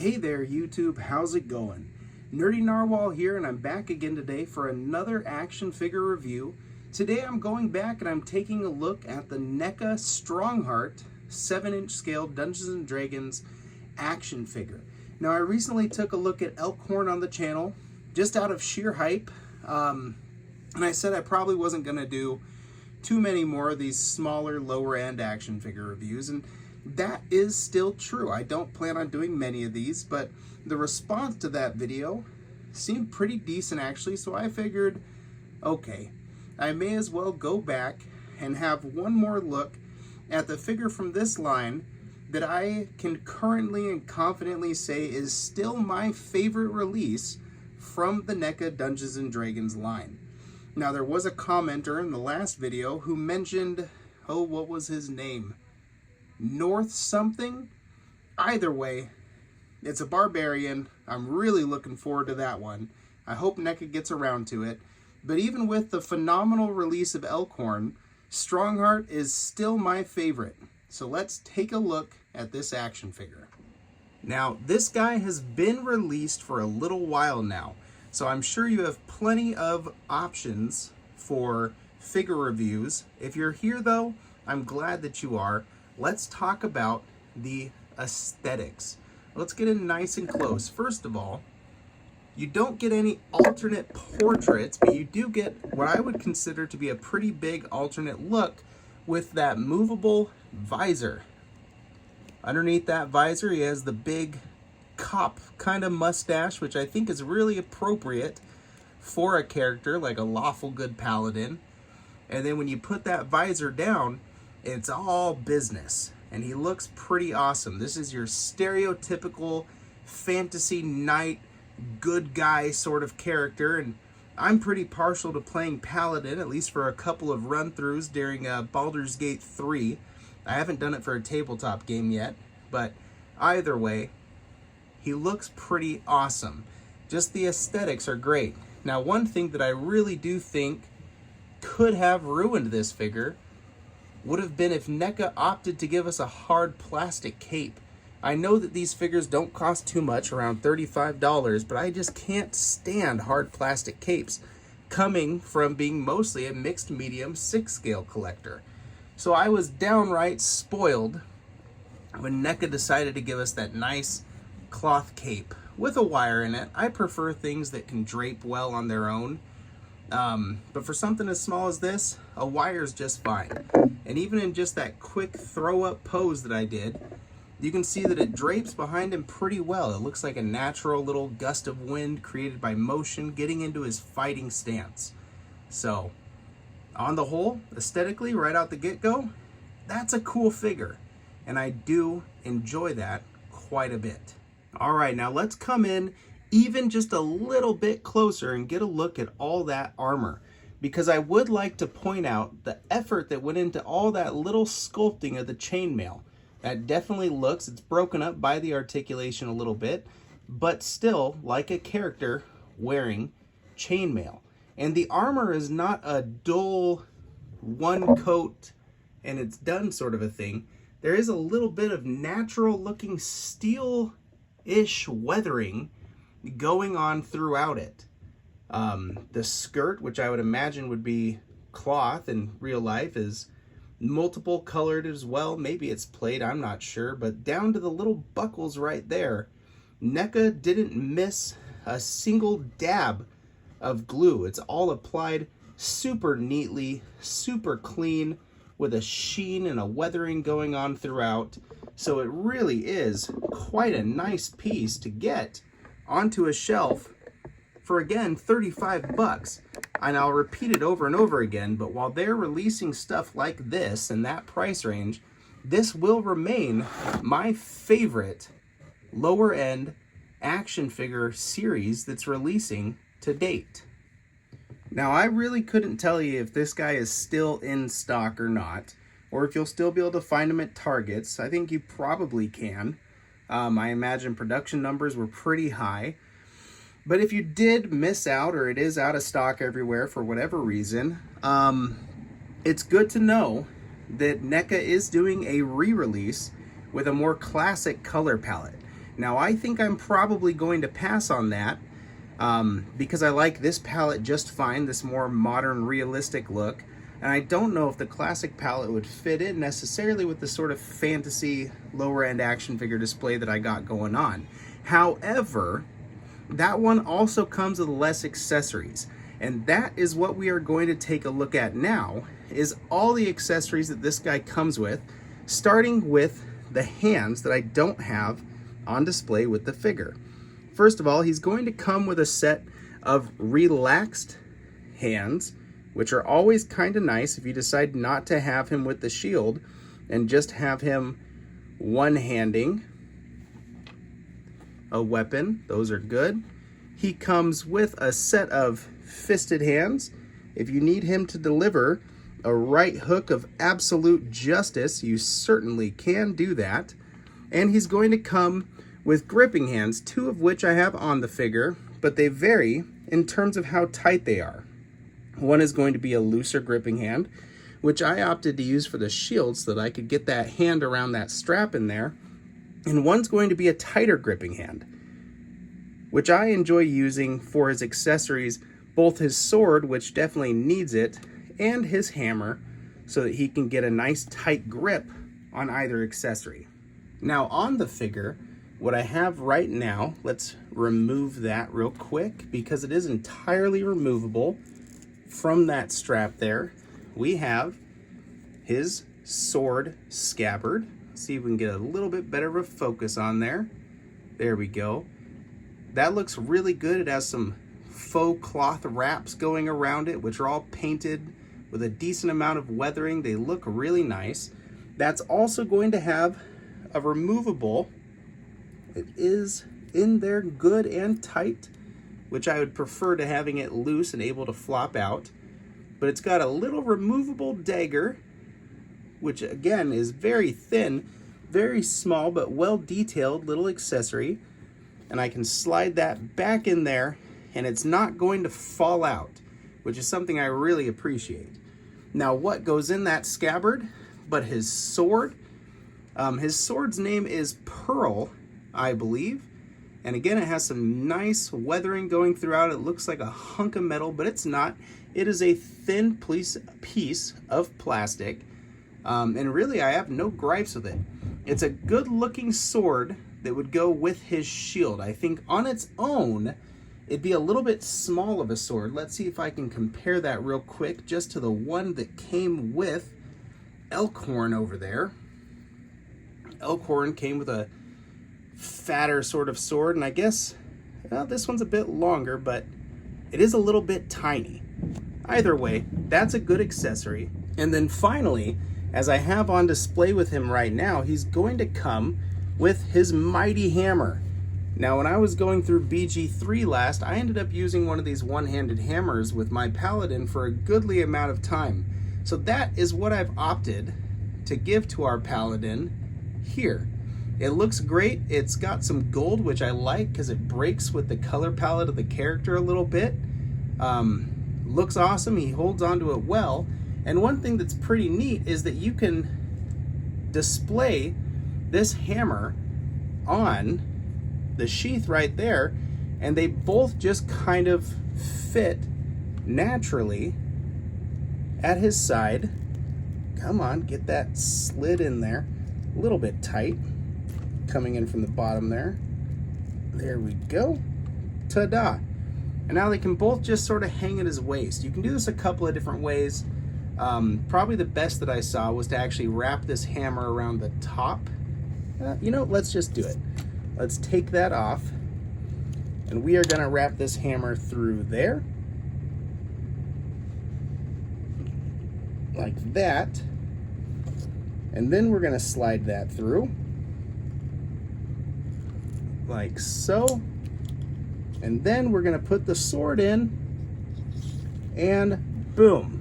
Hey there YouTube, how's it going? Nerdy Narwhal here, and I'm back again today for another action figure review. Today I'm going back and I'm taking a look at the Neca Strongheart 7-inch scale Dungeons & Dragons action figure. Now I recently took a look at Elkhorn on the channel, just out of sheer hype, and I said I probably wasn't going to do too many more of these smaller, lower end action figure reviews, and that is still true. I don't plan on doing many of these, but the response to that video seemed pretty decent actually, so I figured, okay, I may as well go back and have one more look at the figure from this line that I can currently and confidently say is still my favorite release from the Neca Dungeons & Dragons line. Now there was a commenter in the last video who mentioned, oh, what was his name? North something? Either way, it's a barbarian. I'm really looking forward to that one. I hope Neca gets around to it. But even with the phenomenal release of Elkhorn, Strongheart is still my favorite. So let's take a look at this action figure. Now, this guy has been released for a little while now, so I'm sure you have plenty of options for figure reviews. If you're here though, I'm glad that you are. Let's talk about the aesthetics. Let's get in nice and close. First of all, you don't get any alternate portraits, but you do get what I would consider to be a pretty big alternate look with that movable visor. Underneath that visor, he has the big cop kind of mustache, which I think is really appropriate for a character like a lawful good paladin. And then when you put that visor down, it's all business, and he looks pretty awesome. This is your stereotypical fantasy knight, good guy sort of character, and I'm pretty partial to playing paladin, at least for a couple of run-throughs during Baldur's Gate 3. I haven't done it for a tabletop game yet, but either way, he looks pretty awesome. Just the aesthetics are great. Now, one thing that I really do think could have ruined this figure would have been if Neca opted to give us a hard plastic cape. I know that these figures don't cost too much, around $35, but I just can't stand hard plastic capes, coming from being mostly a mixed medium 6-scale collector. So I was downright spoiled when Neca decided to give us that nice cloth cape with a wire in it. I prefer things that can drape well on their own. But for something as small as this, a wire is just fine. And even in just that quick throw up pose that I did, you can see that it drapes behind him pretty well. It looks like a natural little gust of wind created by motion getting into his fighting stance. So, on the whole, aesthetically, right out the get-go, that's a cool figure. And I do enjoy that quite a bit. All right, now let's come in even just a little bit closer and get a look at all that armor, because I would like to point out the effort that went into all that little sculpting of the chainmail. That definitely looks, it's broken up by the articulation a little bit, but still like a character wearing chainmail. And the armor is not a dull one coat and it's done sort of a thing. There is a little bit of natural looking steel-ish weathering going on throughout it. The skirt, which I would imagine would be cloth in real life, is multiple colored as well. Maybe it's plate, I'm not sure, but down to the little buckles right there, Neca didn't miss a single dab of glue. It's all applied super neatly, super clean, with a sheen and a weathering going on throughout. So it really is quite a nice piece to get onto a shelf for, again, 35 bucks. And I'll repeat it over and over again, but while they're releasing stuff like this in that price range, this will remain my favorite lower end action figure series that's releasing to date. Now, I really couldn't tell you if this guy is still in stock or not, or if you'll still be able to find him at Targets. I think you probably can. I imagine production numbers were pretty high. But if you did miss out, or it is out of stock everywhere for whatever reason, it's good to know that Neca is doing a re-release with a more classic color palette. Now I think I'm probably going to pass on that because I like this palette just fine, this more modern, realistic look. And I don't know if the classic palette would fit in necessarily with the sort of fantasy lower end action figure display that I got going on. However, that one also comes with less accessories. And that is what we are going to take a look at now, is all the accessories that this guy comes with, starting with the hands that I don't have on display with the figure. First of all, he's going to come with a set of relaxed hands, which are always kind of nice if you decide not to have him with the shield and just have him one-handing a weapon. Those are good. He comes with a set of fisted hands. If you need him to deliver a right hook of absolute justice, you certainly can do that. And he's going to come with gripping hands, two of which I have on the figure, but they vary in terms of how tight they are. One is going to be a looser gripping hand, which I opted to use for the shield so that I could get that hand around that strap in there. And one's going to be a tighter gripping hand, which I enjoy using for his accessories, both his sword, which definitely needs it, and his hammer, so that he can get a nice tight grip on either accessory. Now on the figure, what I have right now, let's remove that real quick because it is entirely removable from that strap there. We have his sword scabbard. Let's see if we can get a little bit better of a focus on there. There we go. That looks really good. It has some faux cloth wraps going around it, which are all painted with a decent amount of weathering. They look really nice. That's also going to have a removable. It is in there good and tight, which I would prefer to having it loose and able to flop out. But it's got a little removable dagger, which again is very thin, very small, but well detailed little accessory. And I can slide that back in there and it's not going to fall out, which is something I really appreciate. Now what goes in that scabbard but his sword? His sword's name is Pearl, I believe. And again, it has some nice weathering going throughout. It looks like a hunk of metal, but it's not. It is a thin piece of plastic. And really, I have no gripes with it. It's a good looking sword that would go with his shield. I think on its own, it'd be a little bit small of a sword. Let's see if I can compare that real quick just to the one that came with Elkhorn over there. Elkhorn came with a fatter sort of sword, and I guess this one's a bit longer, but it is a little bit tiny. Either way, that's a good accessory. And then finally, as I have on display with him right now, he's going to come with his mighty hammer. Now, when I was going through BG3 last, I ended up using one of these one-handed hammers with my paladin for a goodly amount of time. So that is what I've opted to give to our paladin here. It looks great. It's got some gold, which I like because it breaks with the color palette of the character a little bit. Looks awesome. He holds onto it well. And one thing that's pretty neat is that you can display this hammer on the sheath right there, and they both just kind of fit naturally at his side. Come on, get that slid in there. A little bit tight, coming in from the bottom there. There we go. Ta-da. And now they can both just sort of hang at his waist. You can do this a couple of different ways. Probably the best that I saw was to actually wrap this hammer around the top. Let's just do it. Let's take that off. And we are going to wrap this hammer through there. Like that. And then we're going to slide that through. Like so. And then we're going to put the sword in. And boom.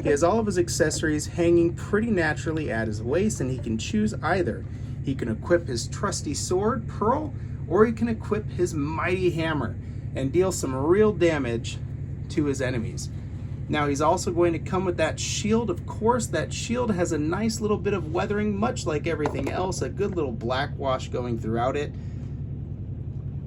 He has all of his accessories hanging pretty naturally at his waist, and he can choose either. He can equip his trusty sword, Pearl, or he can equip his mighty hammer and deal some real damage to his enemies. Now he's also going to come with that shield. Of course, that shield has a nice little bit of weathering, much like everything else, a good little black wash going throughout it.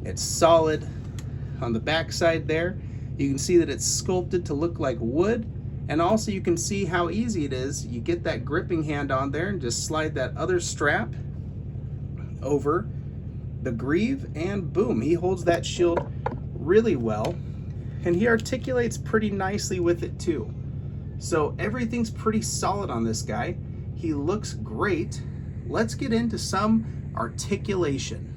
It's solid on the back side there. You can see that it's sculpted to look like wood, and also you can see how easy it is. You get that gripping hand on there and just slide that other strap over the greave, and boom, he holds that shield really well. And he articulates pretty nicely with it too. So everything's pretty solid on this guy. He looks great. Let's get into some articulation.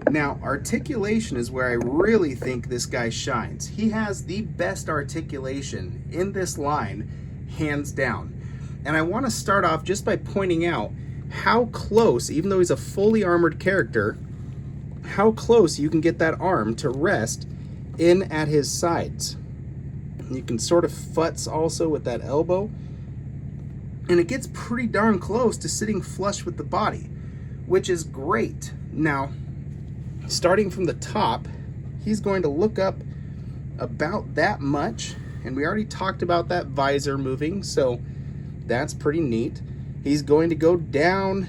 Now, articulation is where I really think this guy shines. He has the best articulation in this line, hands down. And I want to start off just by pointing out how close, even though he's a fully armored character, how close you can get that arm to rest in at his sides. You can sort of futz also with that elbow, and it gets pretty darn close to sitting flush with the body, which is great. Now, starting from the top, he's going to look up about that much, and we already talked about that visor moving, so that's pretty neat. He's going to go down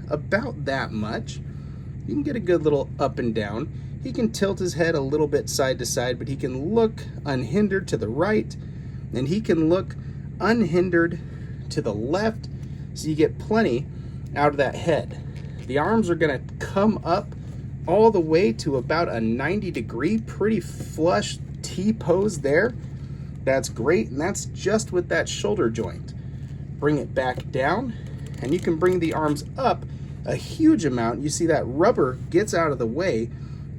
about that much. You can get a good little up and down. He can tilt his head a little bit side to side, but he can look unhindered to the right, and he can look unhindered to the left, so you get plenty out of that head. The arms are going to come up all the way to about a 90-degree, pretty flush T-pose there. That's great, and that's just with that shoulder joint. Bring it back down, and you can bring the arms up a huge amount. You see that rubber gets out of the way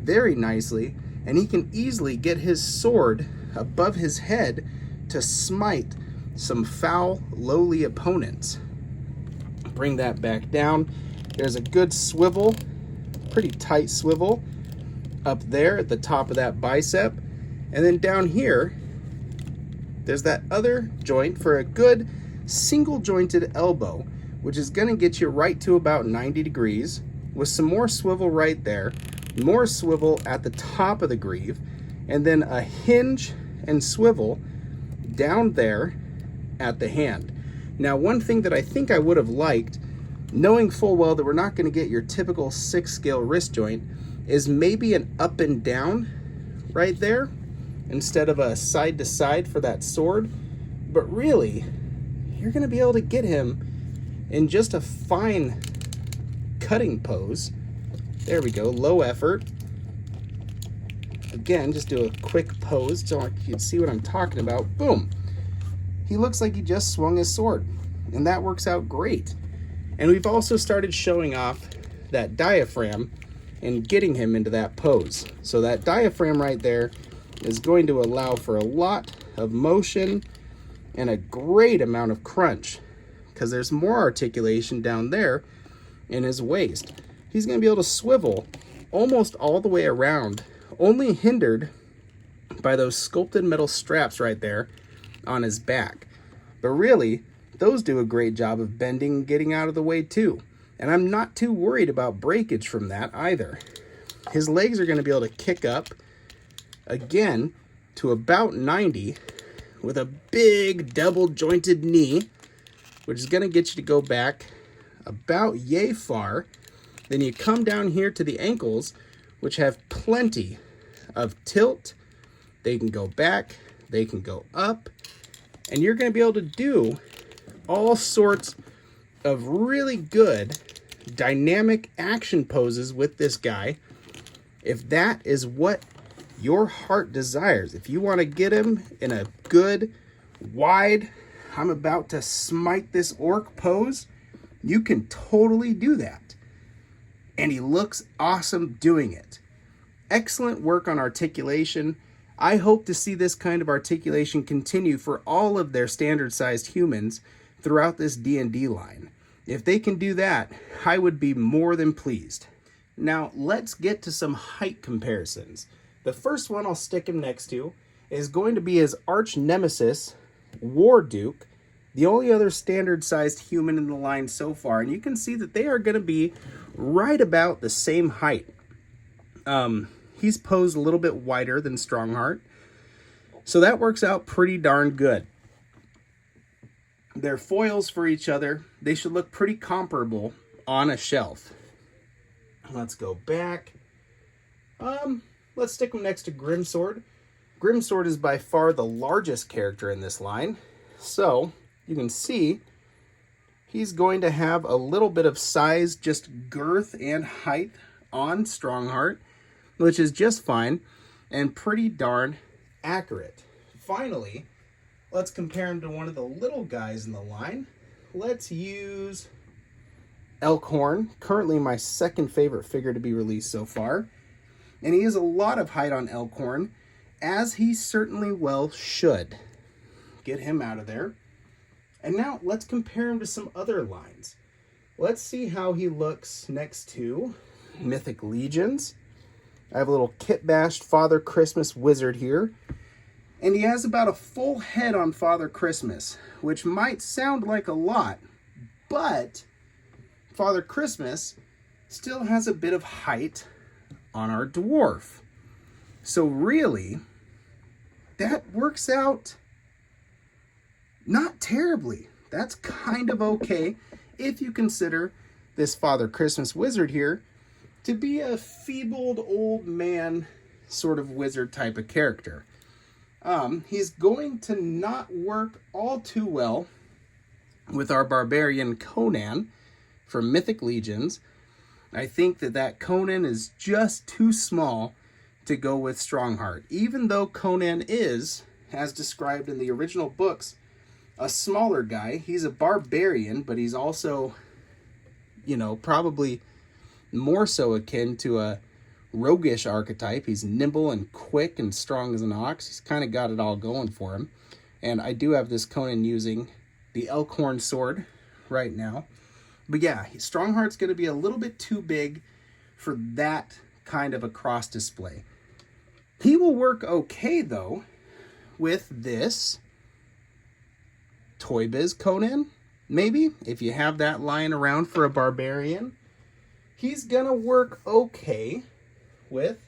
very nicely, and he can easily get his sword above his head to smite some foul, lowly opponents. Bring that back down. There's a good swivel, pretty tight swivel up there at the top of that bicep, and then down here there's that other joint for a good single jointed elbow, which is going to get you right to about 90 degrees with some more swivel right there, more swivel at the top of the greave, and then a hinge and swivel down there at the hand. Now, one thing that I think I would have liked, knowing full well that we're not going to get your typical 6-scale wrist joint, is maybe an up and down right there instead of a side to side for that sword. But really, you're going to be able to get him in just a fine cutting pose. There we go, low effort. Again, just do a quick pose so you can see what I'm talking about. Boom. He looks like he just swung his sword, and that works out great. And we've also started showing off that diaphragm and getting him into that pose. So that diaphragm right there is going to allow for a lot of motion and a great amount of crunch, because there's more articulation down there in his waist. He's going to be able to swivel almost all the way around, only hindered by those sculpted metal straps right there on his back. But really, those do a great job of bending and getting out of the way too. And I'm not too worried about breakage from that either. His legs are going to be able to kick up again to about 90 with a big double jointed knee, which is going to get you to go back about yay far. Then you come down here to the ankles, which have plenty of tilt. They can go back, they can go up, and you're going to be able to do all sorts of really good dynamic action poses with this guy, if that is what your heart desires. If you want to get him in a good, wide, I'm about to smite this orc pose, you can totally do that. And he looks awesome doing it. Excellent work on articulation. I hope to see this kind of articulation continue for all of their standard-sized humans throughout this D&D line. If they can do that, I would be more than pleased. Now, let's get to some height comparisons. The first one I'll stick him next to is going to be his arch nemesis, War Duke, the only other standard-sized human in the line so far, and you can see that they are going to be right about the same height. He's posed a little bit wider than Strongheart, So that works out pretty darn good. They're foils for each other. They should look pretty comparable on a shelf. Let's go back. Let's stick them next to Grimsword. Grimsword is by far the largest character in this line. So you can see he's going to have a little bit of size, just girth and height on Strongheart, which is just fine and pretty darn accurate. Finally, let's compare him to one of the little guys in the line. Let's use Elkhorn, currently my second favorite figure to be released so far. And he has a lot of height on Elkhorn, as he certainly well should. Get him out of there. And now let's compare him to some other lines. Let's see how he looks next to Mythic Legions. I have a little kit-bashed Father Christmas wizard here. And he has about a full head on Father Christmas, which might sound like a lot, but Father Christmas still has a bit of height on our dwarf. So really, that works out not terribly. That's kind of okay if you consider this Father Christmas wizard here to be a feebled old man sort of wizard type of character. He's going to not work all too well with our barbarian Conan from Mythic Legions. I think that Conan is just too small to go with Strongheart. Even though Conan is, as described in the original books, a smaller guy. He's a barbarian, but he's also, you know, probably more so akin to a roguish archetype. He's nimble and quick and strong as an ox. He's kind of got it all going for him. And I do have this Conan using the Elkhorn sword right now. But yeah, Strongheart's going to be a little bit too big for that kind of a cross display. He will work okay, though, with this Toy Biz Conan, maybe, if you have that lying around for a barbarian. He's going to work okay with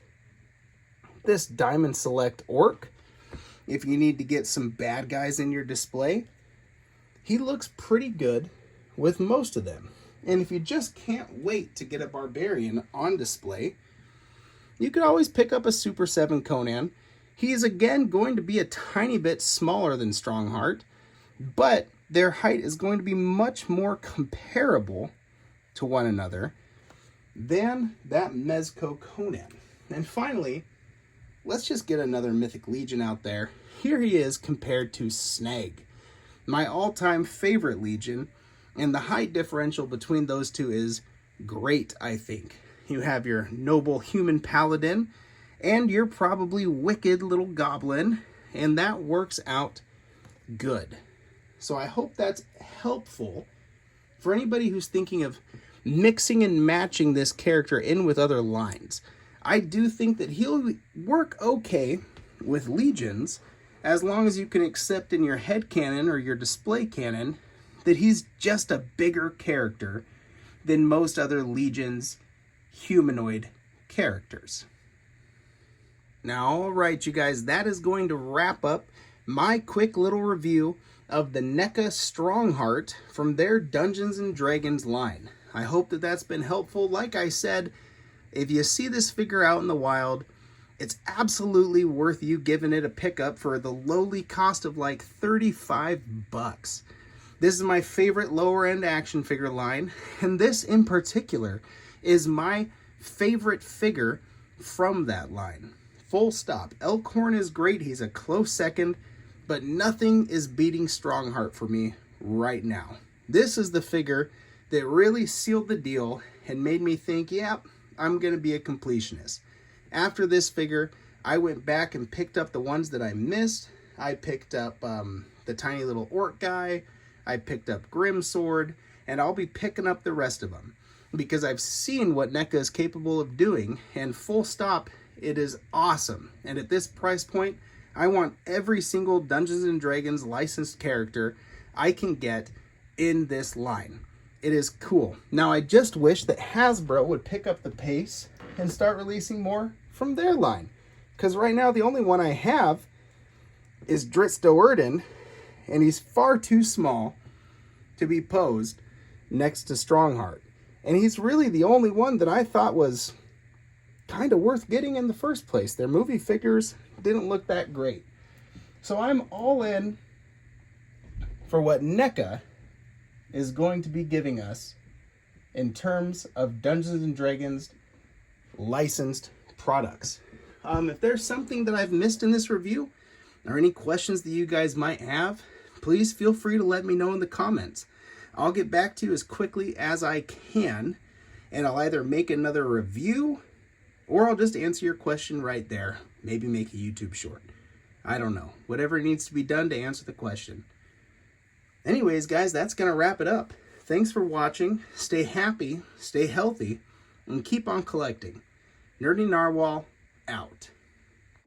this Diamond Select Orc. If you need to get some bad guys in your display, he looks pretty good with most of them. And if you just can't wait to get a barbarian on display, you could always pick up a Super 7 Conan. He is again going to be a tiny bit smaller than Strongheart, but their height is going to be much more comparable to one another than that Mezco Conan. And finally, let's just get another Mythic Legion out there. Here he is compared to Snag, my all-time favorite Legion, and the height differential between those two is great, I think. You have your noble human paladin and your probably wicked little goblin, and that works out good. So I hope that's helpful for anybody who's thinking of mixing and matching this character in with other lines. I do think that he'll work okay with Legions, as long as you can accept in your headcanon or your display canon that he's just a bigger character than most other Legions humanoid characters. Now, all right, you guys, that is going to wrap up my quick little review of the Neca Strongheart from their Dungeons & Dragons line. I hope that that's been helpful. Like I said, if you see this figure out in the wild, it's absolutely worth you giving it a pickup for the lowly cost of like $35. This is my favorite lower end action figure line, and this in particular is my favorite figure from that line. Full stop. Elkhorn is great. He's a close second, but nothing is beating Strongheart for me right now. This is the figure that really sealed the deal and made me think, yeah, I'm going to be a completionist. After this figure, I went back and picked up the ones that I missed. I picked up the tiny little orc guy. I picked up Grimsword, and I'll be picking up the rest of them because I've seen what NECA is capable of doing, and full stop, it is awesome. And at this price point, I want every single Dungeons & Dragons licensed character I can get in this line. It is cool. Now, I just wish that Hasbro would pick up the pace and start releasing more from their line, because right now the only one I have is Dritstoerden, and he's far too small to be posed next to Strongheart. And he's really the only one that I thought was kind of worth getting in the first place. Their movie figures didn't look that great. So I'm all in for what Neca is going to be giving us in terms of Dungeons and Dragons licensed products. If there's something that I've missed in this review, or any questions that you guys might have, please feel free to let me know in the comments. I'll get back to you as quickly as I can, and I'll either make another review or I'll just answer your question right there. Maybe make a YouTube short. I don't know. Whatever needs to be done to answer the question. Anyways, guys, that's going to wrap it up. Thanks for watching. Stay happy, stay healthy, and keep on collecting. Nerdy Narwhal, out.